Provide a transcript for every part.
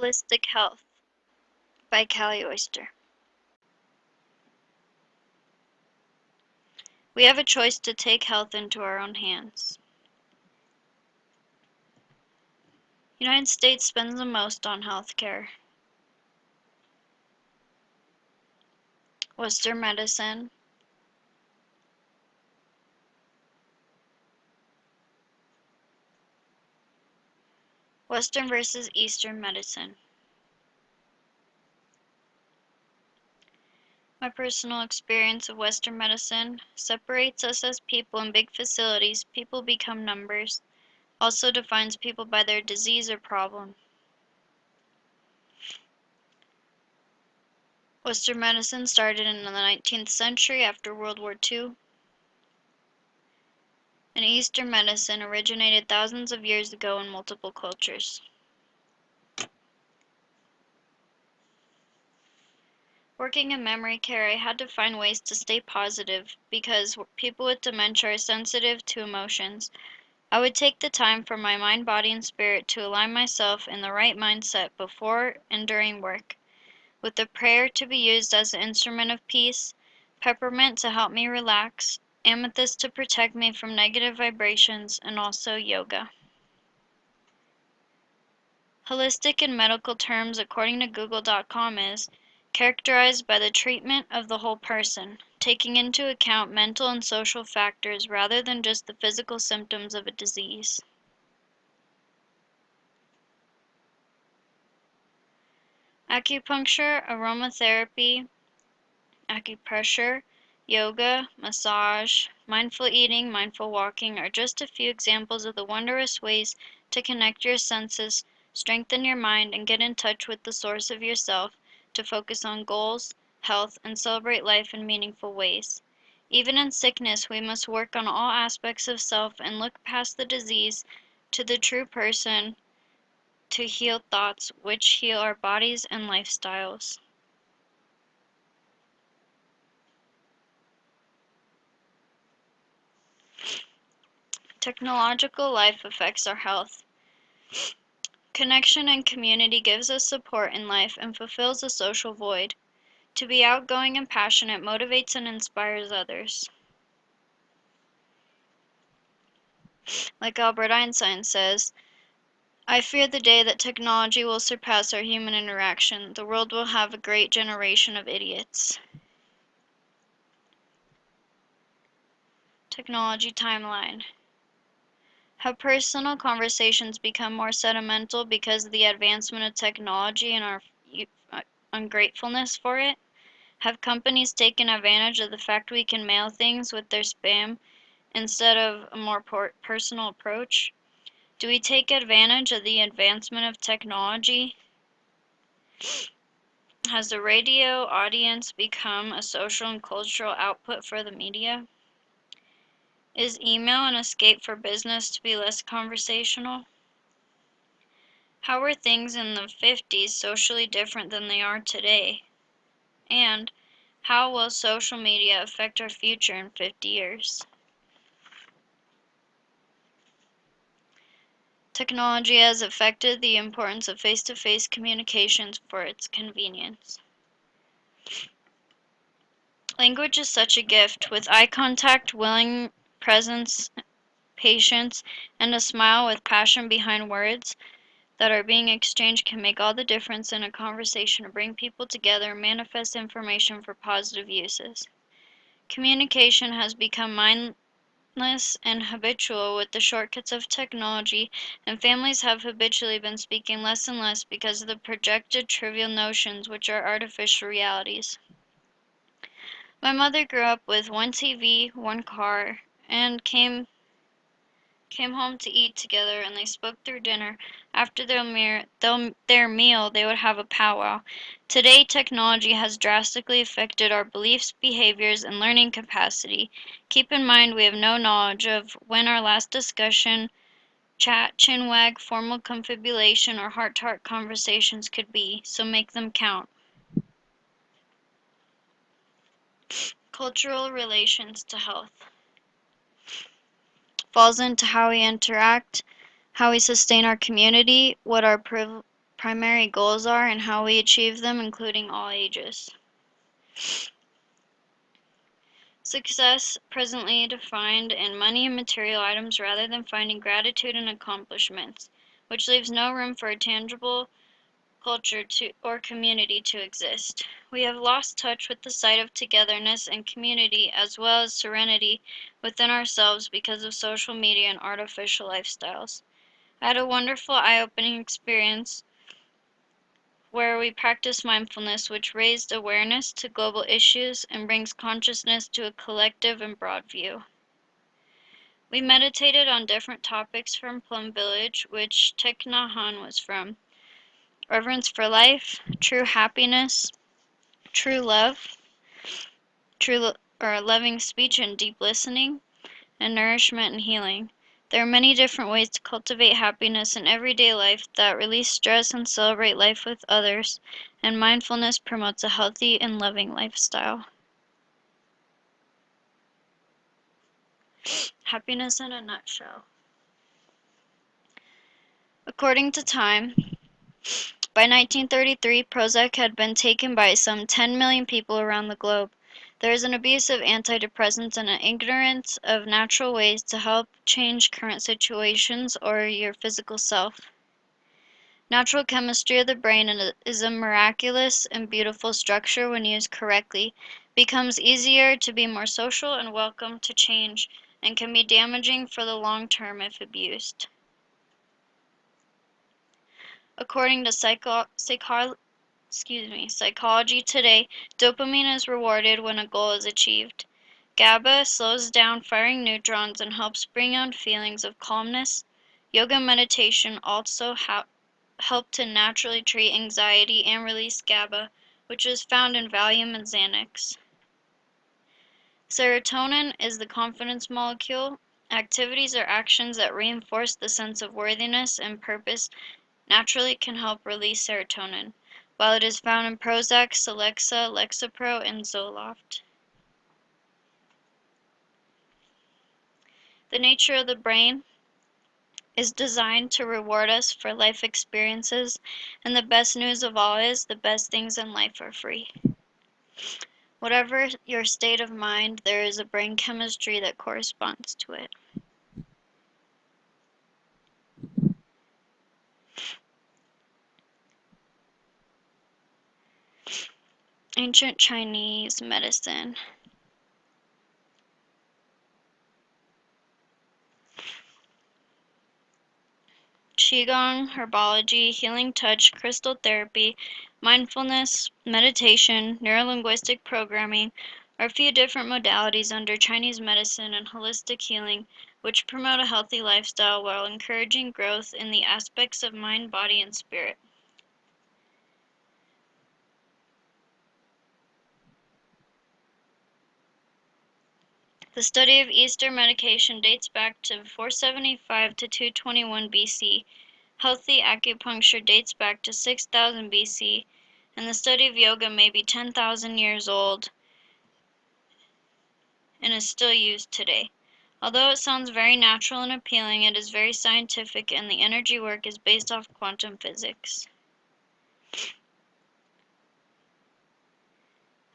Holistic Health by Callie Oister. We have a choice to take health into our own hands. The United States spends the most on health care. Oister medicine. Western versus Eastern medicine. My personal experience of Western medicine separates us as people in big facilities. People become numbers. Also defines people by their disease or problem. Western medicine started in the 19th century after World War II. And Eastern medicine originated thousands of years ago in multiple cultures. Working in memory care, I had to find ways to stay positive because people with dementia are sensitive to emotions. I would take the time for my mind, body, and spirit to align myself in the right mindset before and during work, with the prayer to be used as an instrument of peace, peppermint to help me relax, amethyst to protect me from negative vibrations, and also yoga. Holistic in medical terms, according to Google.com, is characterized by the treatment of the whole person, taking into account mental and social factors rather than just the physical symptoms of a disease. Acupuncture, aromatherapy, acupressure, yoga, massage, mindful eating, mindful walking are just a few examples of the wondrous ways to connect your senses, strengthen your mind, and get in touch with the source of yourself to focus on goals, health, and celebrate life in meaningful ways. Even in sickness, we must work on all aspects of self and look past the disease to the true person to heal thoughts, which heal our bodies and lifestyles. Technological life affects our health. Connection and community gives us support in life and fulfills a social void. To be outgoing and passionate motivates and inspires others. Like Albert Einstein says, I fear the day that technology will surpass our human interaction. The world will have a great generation of idiots. Technology timeline. Have personal conversations become more sentimental because of the advancement of technology and our ungratefulness for it? Have companies taken advantage of the fact we can mail things with their spam instead of a more personal approach? Do we take advantage of the advancement of technology? Has the radio audience become a social and cultural output for the media? Is email an escape for business to be less conversational? How were things in the 50s socially different than they are today? And how will social media affect our future in 50 years? Technology has affected the importance of face-to-face communications for its convenience. Language is such a gift. With eye contact, willing presence, patience, and a smile with passion behind words that are being exchanged can make all the difference in a conversation to bring people together and manifest information for positive uses. Communication has become mindless and habitual with the shortcuts of technology, and families have habitually been speaking less and less because of the projected trivial notions which are artificial realities. My mother grew up with one TV, one car, and came home to eat together, and they spoke through dinner. After their meal, they would have a powwow. Today, technology has drastically affected our beliefs, behaviors, and learning capacity. Keep in mind we have no knowledge of when our last discussion, chat, chinwag, formal confabulation, or heart-to-heart conversations could be, so make them count. Cultural relations to health falls into how we interact, how we sustain our community, what our primary goals are and how we achieve them, including all ages. Success, presently defined in money and material items rather than finding gratitude in accomplishments, which leaves no room for a tangible culture or community to exist. We have lost touch with the sight of togetherness and community as well as serenity within ourselves because of social media and artificial lifestyles. I had a wonderful eye-opening experience where we practiced mindfulness, which raised awareness to global issues and brings consciousness to a collective and broad view. We meditated on different topics from Plum Village, which Thich Nhat Hanh was from: reverence for life, true happiness, true love, loving speech and deep listening, and nourishment and healing. There are many different ways to cultivate happiness in everyday life that release stress and celebrate life with others, and mindfulness promotes a healthy and loving lifestyle. Happiness in a nutshell. According to Time, by 1933, Prozac had been taken by some 10 million people around the globe. There is an abuse of antidepressants and an ignorance of natural ways to help change current situations or your physical self. Natural chemistry of the brain is a miraculous and beautiful structure when used correctly. It becomes easier to be more social and welcome to change, and can be damaging for the long term if abused. According to Psychology Today, dopamine is rewarded when a goal is achieved. GABA slows down firing neurons and helps bring on feelings of calmness. Yoga meditation also help to naturally treat anxiety and release GABA, which is found in Valium and Xanax. Serotonin is the confidence molecule. Activities or actions that reinforce the sense of worthiness and purpose naturally can help release serotonin, while it is found in Prozac, Celexa, Lexapro, and Zoloft. The nature of the brain is designed to reward us for life experiences, and the best news of all is the best things in life are free. Whatever your state of mind, there is a brain chemistry that corresponds to it. Ancient Chinese medicine. Qigong, herbology, healing touch, crystal therapy, mindfulness, meditation, neurolinguistic programming are a few different modalities under Chinese medicine and holistic healing which promote a healthy lifestyle while encouraging growth in the aspects of mind, body, and spirit. The study of Easter medication dates back to 475 to 221 BC. Healthy acupuncture dates back to 6000 BC, and the study of yoga may be 10,000 years old and is still used today. Although it sounds very natural and appealing, it is very scientific, and the energy work is based off quantum physics.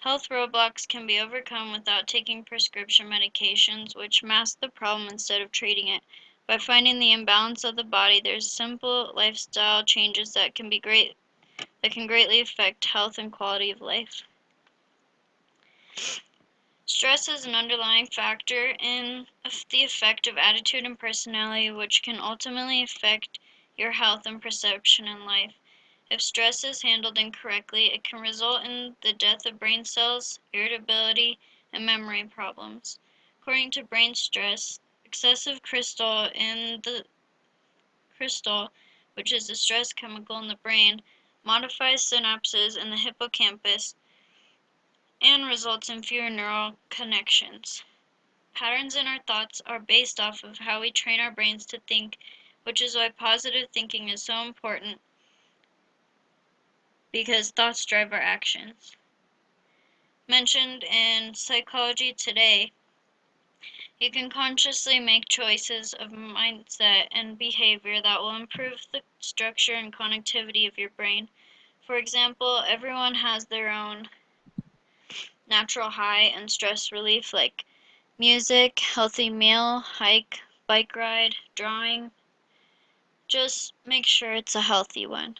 Health roadblocks can be overcome without taking prescription medications, which mask the problem instead of treating it. By finding the imbalance of the body, there's simple lifestyle changes that can greatly affect health and quality of life. Stress is an underlying factor in the effect of attitude and personality, which can ultimately affect your health and perception in life. If stress is handled incorrectly, it can result in the death of brain cells, irritability, and memory problems. According to brain stress, excessive cortisol in the crystal, which is the stress chemical in the brain, modifies synapses in the hippocampus and results in fewer neural connections. Patterns in our thoughts are based off of how we train our brains to think, which is why positive thinking is so important, because thoughts drive our actions. Mentioned in Psychology Today, You can consciously make choices of mindset and behavior that will improve the structure and connectivity of your brain. For example, everyone has their own natural high and stress relief like music, healthy meal, hike, bike ride, drawing. Just make sure it's a healthy one.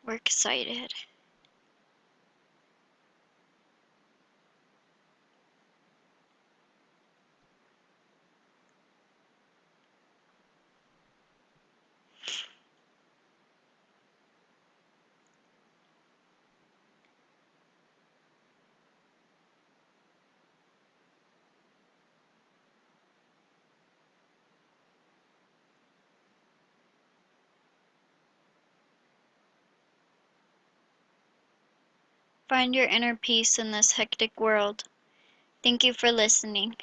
We're excited. Find your inner peace in this hectic world. Thank you for listening.